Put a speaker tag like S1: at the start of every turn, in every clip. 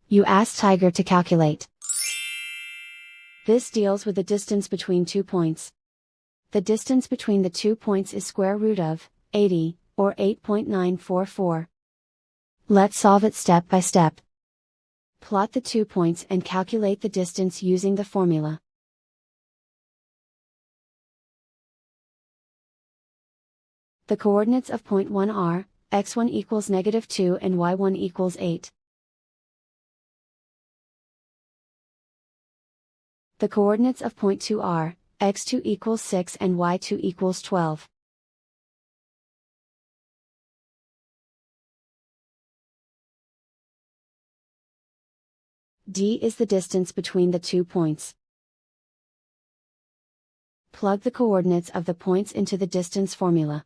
S1: You ask Tiger to calculate. This deals with the distance between 2 points. The distance between the 2 points is square root of 80, or 8.944. Let's solve it step by step. Plot the 2 points and calculate the distance using the formula. The coordinates of point 1 are, x1 equals -2 and y1 equals 8. The coordinates of point 2 are, x2 equals 6 and y2 equals 12. D is the distance between the 2 points. Plug the coordinates of the points into the distance formula.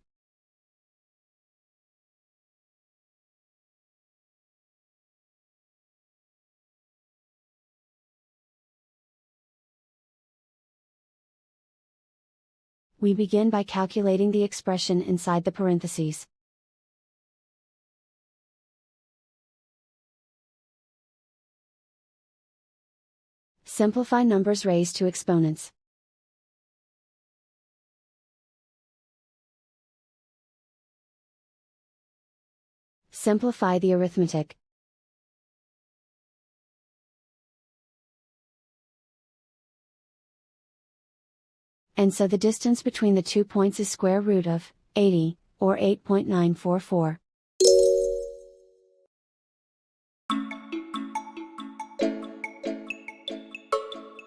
S1: We begin by calculating the expression inside the parentheses. Simplify numbers raised to exponents. Simplify the arithmetic. And so the distance between the 2 points is square root of 80, or 8.944.